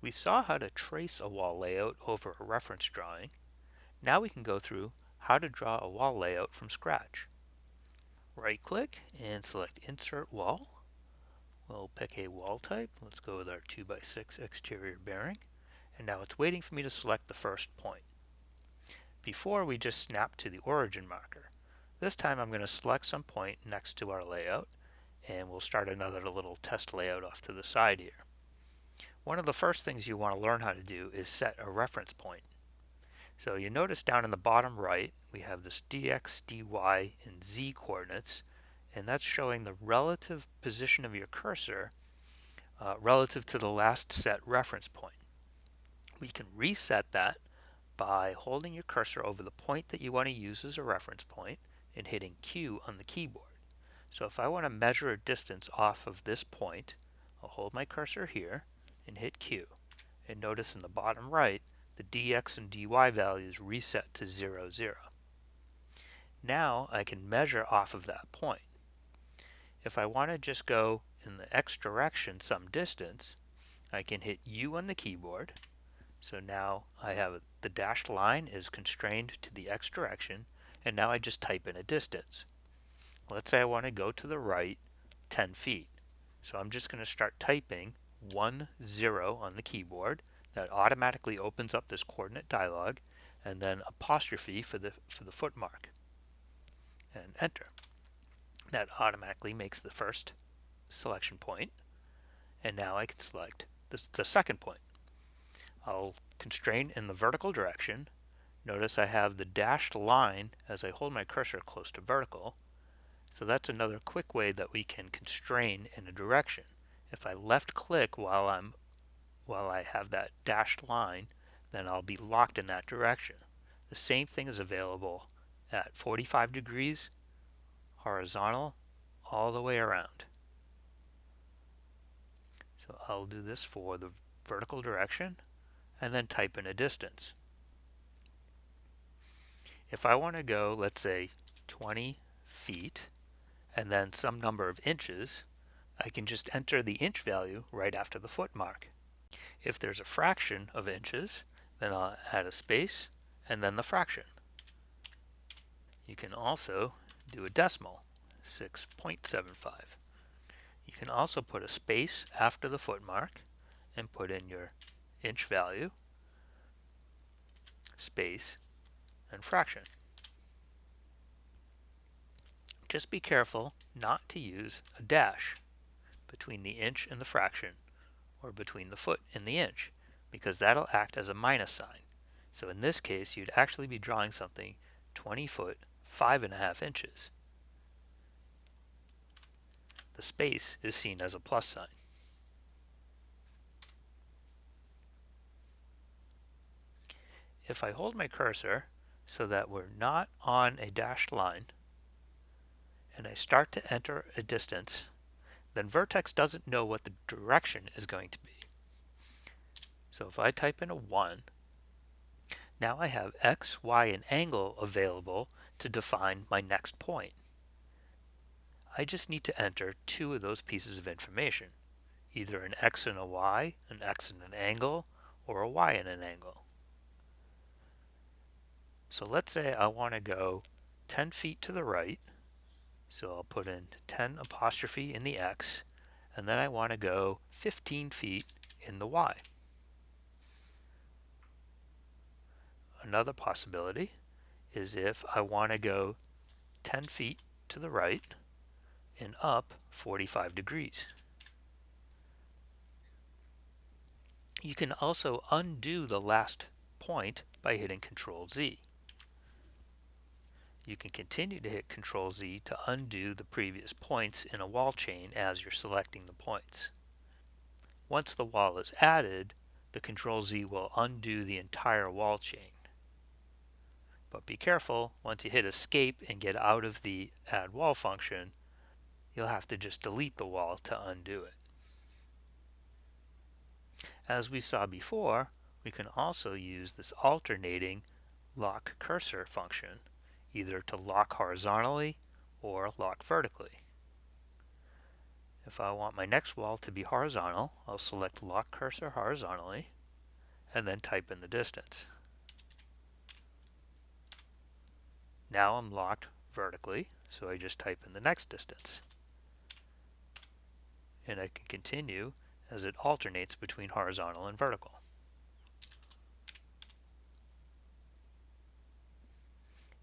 We saw how to trace a wall layout over a reference drawing. Now we can go through how to draw a wall layout from scratch. Right-click and select Insert Wall. We'll pick a wall type. Let's go with our 2x6 exterior bearing. And now it's waiting for me to select the first point. Before, we just snapped to the origin marker. This time I'm going to select some point next to our layout, and we'll start another little test layout off to the side here. One of the first things you want to learn how to do is set a reference point. So you notice down in the bottom right we have this dx, dy, and z coordinates, and that's showing the relative position of your cursor relative to the last set reference point. We can reset that by holding your cursor over the point that you want to use as a reference point and hitting Q on the keyboard. So if I want to measure a distance off of this point, I'll hold my cursor here and hit Q. And notice in the bottom right, the dx and dy values reset to 0, 0. Now I can measure off of that point. If I want to just go in the x direction some distance, I can hit U on the keyboard. So now I have the dashed line is constrained to the x direction, and now I just type in a distance. Let's say I want to go to the right 10 feet. So I'm just going to start typing 10 on the keyboard. That automatically opens up this coordinate dialog, and then apostrophe for the foot mark. And enter. That automatically makes the first selection point, and now I can select the second point. I'll constrain in the vertical direction. Notice I have the dashed line as I hold my cursor close to vertical. So that's another quick way that we can constrain in a direction. If I left click while I have that dashed line, then I'll be locked in that direction. The same thing is available at 45 degrees, horizontal, all the way around. So I'll do this for the vertical direction and then type in a distance. If I want to go, let's say 20 feet and then some number of inches, I can just enter the inch value right after the foot mark. If there's a fraction of inches, then I'll add a space and then the fraction. You can also do a decimal, 6.75. You can also put a space after the foot mark and put in your inch value, space, and fraction. Just be careful not to use a dash between the inch and the fraction, or between the foot and the inch, because that'll act as a minus sign. So in this case, you'd actually be drawing something 20 foot, 5.5 inches. The space is seen as a plus sign. If I hold my cursor so that we're not on a dashed line, and I start to enter a distance, then Vertex doesn't know what the direction is going to be. So if I type in a 1, now I have x, y, and angle available to define my next point. I just need to enter two of those pieces of information, either an x and a y, an x and an angle, or a y and an angle. So let's say I want to go 10 feet to the right, so I'll put in 10 apostrophe in the x, and then I want to go 15 feet in the y. Another possibility is if I want to go 10 feet to the right and up 45 degrees. You can also undo the last point by hitting Control Z. You can continue to hit Control Z to undo the previous points in a wall chain as you're selecting the points. Once the wall is added, the Control Z will undo the entire wall chain. But be careful, once you hit Escape and get out of the Add Wall function, you'll have to just delete the wall to undo it. As we saw before, we can also use this alternating lock cursor function, either to lock horizontally or lock vertically. If I want my next wall to be horizontal, I'll select Lock Cursor horizontally and then type in the distance. Now I'm locked vertically, so I just type in the next distance. And I can continue as it alternates between horizontal and vertical.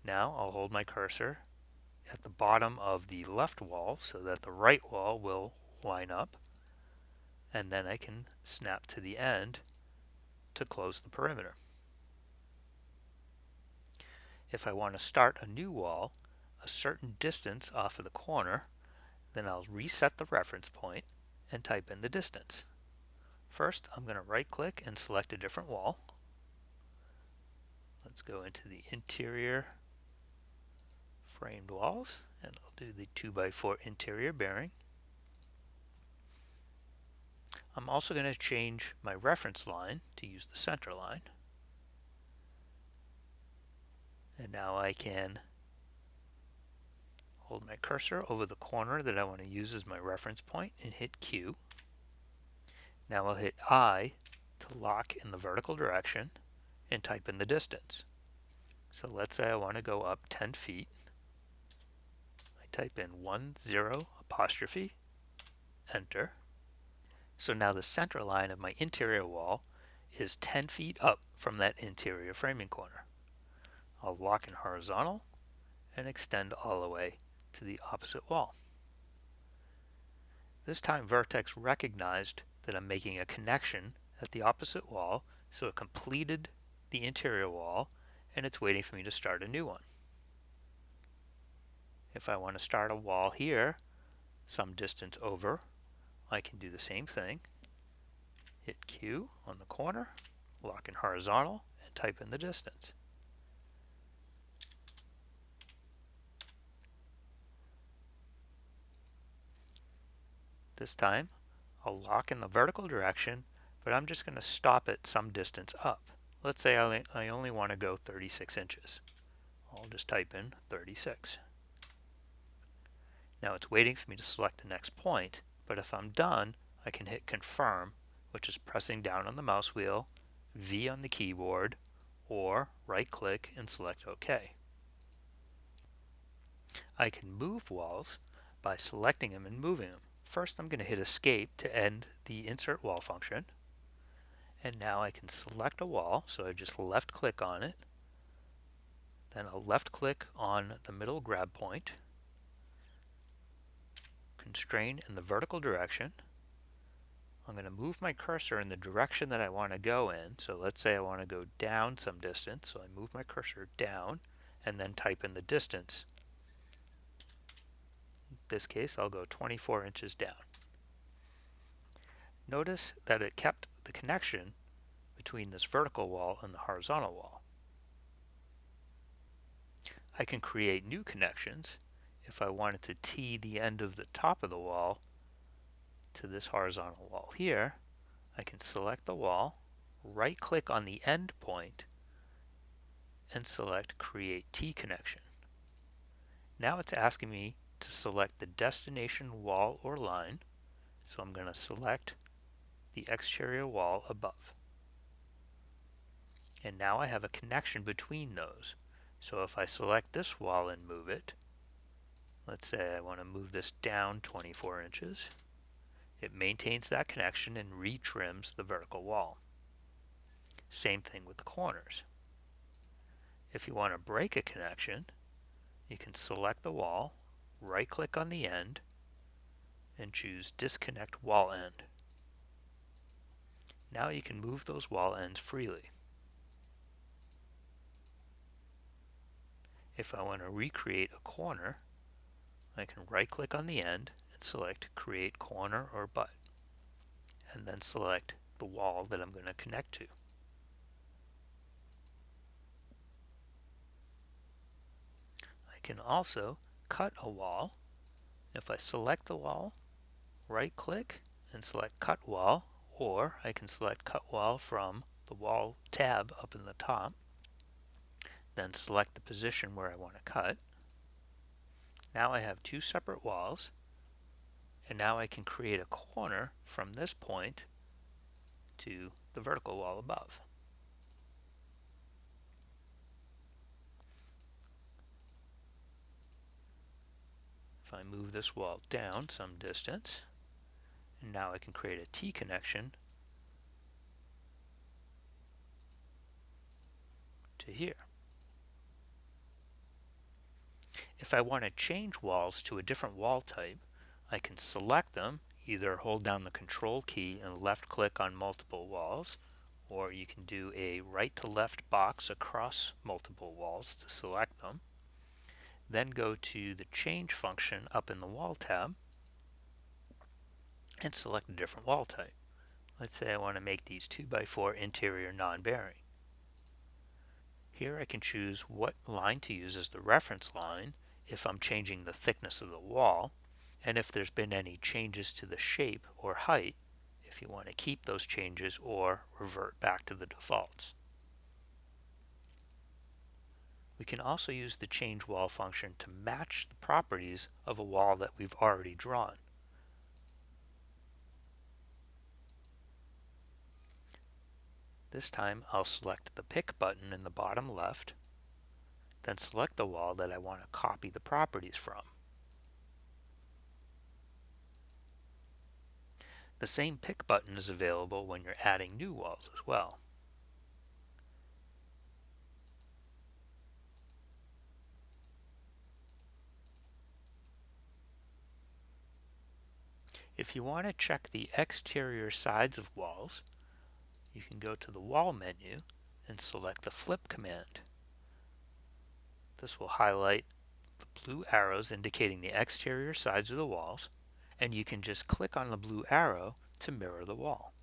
Now I'll hold my cursor at the bottom of the left wall so that the right wall will line up, and then I can snap to the end to close the perimeter. If I want to start a new wall a certain distance off of the corner, then I'll reset the reference point and type in the distance. First, I'm going to right click and select a different wall. Let's go into the interior framed walls, and I'll do the 2x4 interior bearing. I'm also going to change my reference line to use the center line. And now I can hold my cursor over the corner that I want to use as my reference point and hit Q. Now I'll hit I to lock in the vertical direction and type in the distance. So let's say I want to go up 10 feet. I type in 10 apostrophe, enter. So now the center line of my interior wall is 10 feet up from that interior framing corner. I'll lock in horizontal and extend all the way to the opposite wall. This time Vertex recognized that I'm making a connection at the opposite wall, so it completed the interior wall and it's waiting for me to start a new one. If I want to start a wall here some distance over, I can do the same thing. Hit Q on the corner, lock in horizontal, and type in the distance. This time I'll lock in the vertical direction, but I'm just going to stop it some distance up. Let's say I only want to go 36 inches. I'll just type in 36. Now it's waiting for me to select the next point, but if I'm done, I can hit confirm, which is pressing down on the mouse wheel, V on the keyboard, or right click and select OK. I can move walls by selecting them and moving them. First I'm going to hit escape to end the insert wall function, and now I can select a wall, so I just left click on it, then I'll left click on the middle grab point, constrain in the vertical direction. I'm going to move my cursor in the direction that I want to go in. So let's say I want to go down some distance. So I move my cursor down and then type in the distance. In this case, I'll go 24 inches down. Notice that it kept the connection between this vertical wall and the horizontal wall. I can create new connections if I wanted to tee the end of the top of the wall to this horizontal wall here. I can select the wall, right click on the end point, and select Create T Connection. Now it's asking me to select the destination wall or line, so I'm going to select the exterior wall above. And now I have a connection between those. So if I select this wall and move it, let's say I want to move this down 24 inches, it maintains that connection and retrims the vertical wall. Same thing with the corners. If you want to break a connection, you can select the wall, right click on the end, and choose Disconnect Wall End. Now you can move those wall ends freely. If I want to recreate a corner, I can right click on the end and select Create Corner or Butt, and then select the wall that I'm going to connect to. I can also cut a wall. If I select the wall, right click and select Cut Wall, or I can select Cut Wall from the Wall tab up in the top, then select the position where I want to cut. Now I have two separate walls, And now I can create a corner from this point to the vertical wall above. If I move this wall down some distance, and now I can create a T connection to here. If I want to change walls to a different wall type, I can select them, either hold down the Control key and left click on multiple walls, or you can do a right to left box across multiple walls to select them. Then go to the Change function up in the Wall tab and select a different wall type. Let's say I want to make these 2x4 interior non-bearing. Here I can choose what line to use as the reference line if I'm changing the thickness of the wall, and if there's been any changes to the shape or height, if you want to keep those changes or revert back to the defaults. We can also use the change wall function to match the properties of a wall that we've already drawn. This time I'll select the pick button in the bottom left, then select the wall that I want to copy the properties from. The same pick button is available when you're adding new walls as well. If you want to check the exterior sides of walls, you can go to the Wall menu and select the Flip command. This will highlight the blue arrows indicating the exterior sides of the walls, and you can just click on the blue arrow to mirror the wall.